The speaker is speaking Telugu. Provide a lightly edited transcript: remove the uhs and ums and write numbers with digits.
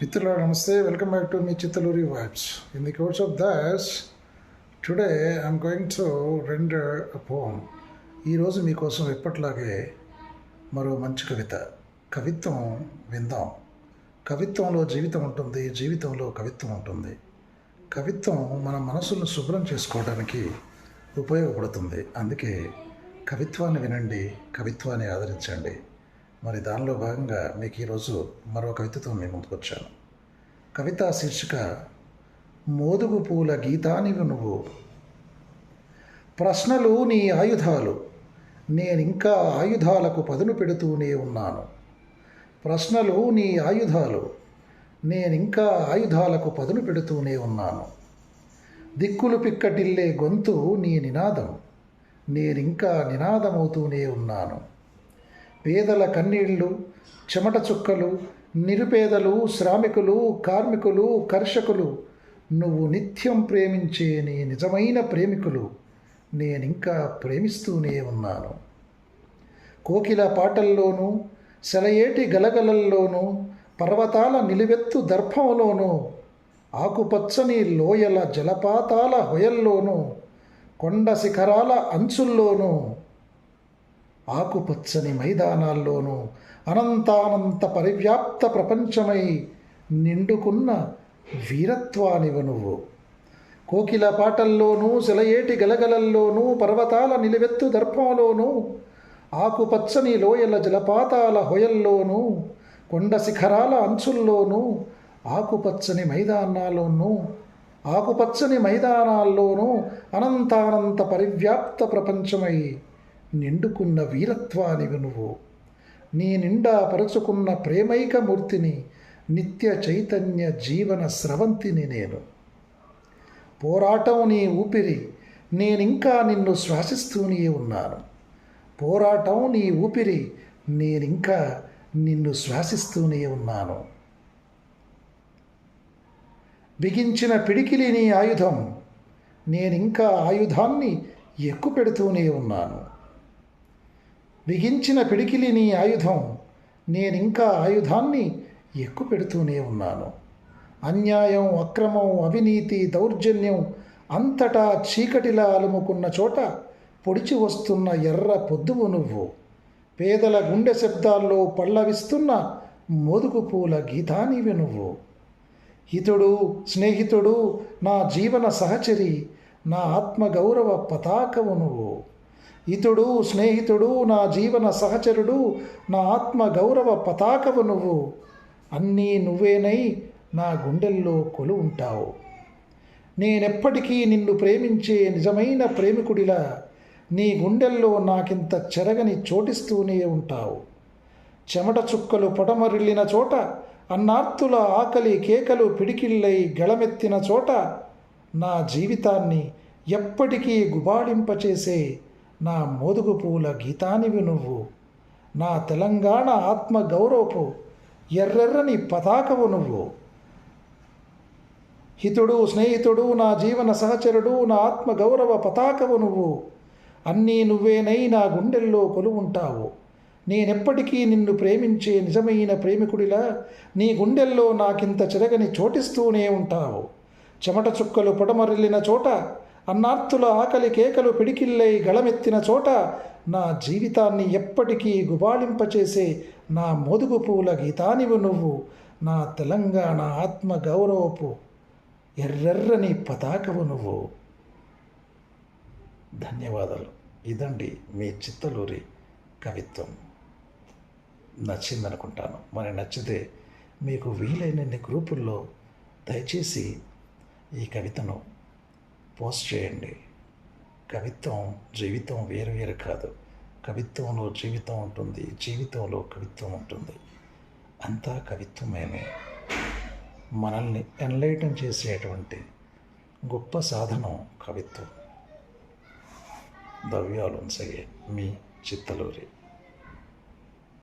Mithila, Namaste. Welcome back to Me Chittaluri Vibes. In the course of this, today I'm going to render a poem. ఈరోజు మీకోసం ఎప్పట్లాగే మరో మంచి కవిత్వం విందాం. కవిత్వంలో జీవితం ఉంటుంది, జీవితంలో కవిత్వం ఉంటుంది. కవిత్వం మన మనసును శుభ్రం చేసుకోవడానికి ఉపయోగపడుతుంది. అందుకే కవిత్వాన్ని వినండి, కవిత్వాన్ని ఆదరించండి. మరి దానిలో భాగంగా మీకు ఈరోజు మరో కవితతో మీ ముందుకు వచ్చాను. కవిత శీర్షిక మోదుగు పూల గీతానివి నువ్వు. ప్రశ్నలు నీ ఆయుధాలు, నేనింకా ఆయుధాలకు పదును పెడుతూనే ఉన్నాను. ప్రశ్నలు నీ ఆయుధాలు, నేనింకా ఆయుధాలకు పదును పెడుతూనే ఉన్నాను. దిక్కులు పిక్కటిల్లే గొంతు నీ నినాదం, నేనింకా నినాదమవుతూనే ఉన్నాను. పేదల కన్నీళ్లు, చెమట చుక్కలు, నిరుపేదలు, శ్రామికులు, కార్మికులు, కర్షకులు, నువ్వు నిత్యం ప్రేమించే నీ నిజమైన ప్రేమికులు, నేనింకా ప్రేమిస్తూనే ఉన్నాను. కోకిల పాటల్లోనూ, సెలయేటి గలగలల్లోనూ, పర్వతాల నిలువెత్తు దర్భంలోనూ, ఆకుపచ్చని లోయల జలపాతాల హొయల్లోనూ, కొండ శిఖరాల అంచుల్లోనూ, ఆకుపచ్చని మైదానాల్లోనూ అనంతానంత పరివ్యాప్త ప్రపంచమై నిండుకున్న వీరత్వానివి నువ్వు. కోకిల పాటల్లోనూ, సెలయేటి గలగలల్లోనూ, పర్వతాల నిలువెత్తు దర్భంలోనూ, ఆకుపచ్చని లోయల జలపాతాల హొయల్లోనూ, కొండ శిఖరాల అంచుల్లోనూ, ఆకుపచ్చని మైదానాల్లోనూ అనంతానంత పరివ్యాప్త ప్రపంచమై నిండుకున్న వీరత్వానివి నువ్వు. నీ నిండా పరుచుకున్న ప్రేమైక మూర్తిని, నిత్య చైతన్య జీవన స్రవంతిని నేను. పోరాటం నీ ఊపిరి, నేనింకా నిన్ను శ్వాసిస్తూనే ఉన్నాను. పోరాటం నీ ఊపిరి, నేనింకా నిన్ను శ్వాసిస్తూనే ఉన్నాను. బిగించిన పిడికిలి నీ ఆయుధం, నేనింకా ఆయుధాన్ని ఎక్కుపెడుతూనే ఉన్నాను. బిగించిన పిడికిలి నీ ఆయుధం, నేనింకా ఆయుధాన్ని ఎక్కుపెడుతూనే ఉన్నాను. అన్యాయం, అక్రమం, అవినీతి, దౌర్జన్యం అంతటా చీకటిలా అలుముకున్న చోట పొడిచి వస్తున్న ఎర్ర పొద్దువు నువ్వు. పేదల గుండె శబ్దాల్లో పల్లవిస్తున్న మోదుగు పూల గీతానివి నువ్వు. హితుడు, స్నేహితుడు, నా జీవన సహచరి, నా ఆత్మగౌరవ పతాకవు నువ్వు. హితుడు, స్నేహితుడు, నా జీవన సహచరుడు, నా ఆత్మగౌరవ పతాకవు నువ్వు. అన్నీ నువ్వేనై నా గుండెల్లో కొలు ఉంటావు. నేనెప్పటికీ నిన్ను ప్రేమించే నిజమైన ప్రేమికుడిలా నీ గుండెల్లో నాకింత చెరగని చోటిస్తూనే ఉంటావు. చెమట చుక్కలు పొటమరిల్లిన చోట, అన్నార్తుల ఆకలి కేకలు పిడికిళ్ళై గళమెత్తిన చోట, నా జీవితాన్ని ఎప్పటికీ గుబాళింపచేసే నా మోదుగు పూల గీతానివి నువ్వు. నా తెలంగాణ ఆత్మ గౌరవపు ఎర్రెర్రని పతాకవు నువ్వు. హితుడు, స్నేహితుడు, నా జీవన సహచరుడు, నా ఆత్మ గౌరవ పతాకవు నువ్వు. అన్నీ నువ్వేనై నా గుండెల్లో కొలువుంటావు. నేనెప్పటికీ నిన్ను ప్రేమించే నిజమైన ప్రేమికుడిలా నీ గుండెల్లో నాకింత చెరగని చోటిస్తూనే ఉంటావు. చెమట చుక్కలు పొడమరిల్లిన చోట, అన్నార్తుల ఆకలి కేకలు పిడికిళ్ళై గళమెత్తిన చోట, నా జీవితాన్ని ఎప్పటికీ గుబాళింపచేసే నా మోదుగు పూల గీతానివి నువ్వు. నా తెలంగాణ ఆత్మ గౌరవపు ఎర్రెర్రని పతాకవు నువ్వు. ధన్యవాదాలు. ఇదండి మీ చిత్తలూరి కవిత్వం. నచ్చిందనుకుంటాను. మరి నచ్చితే మీకు వీలైనన్ని గ్రూపుల్లో దయచేసి ఈ కవితను పోస్ట్ చేయండి. కవిత్వం, జీవితం వేరు వేరు కాదు. కవిత్వంలో జీవితం ఉంటుంది, జీవితంలో కవిత్వం ఉంటుంది. అంతా కవిత్వమేమే. మనల్ని ఎన్లైటన్ చేసేటువంటి గొప్ప సాధనం కవిత్వం. దవ్యాలు మీ చిత్తలూరి.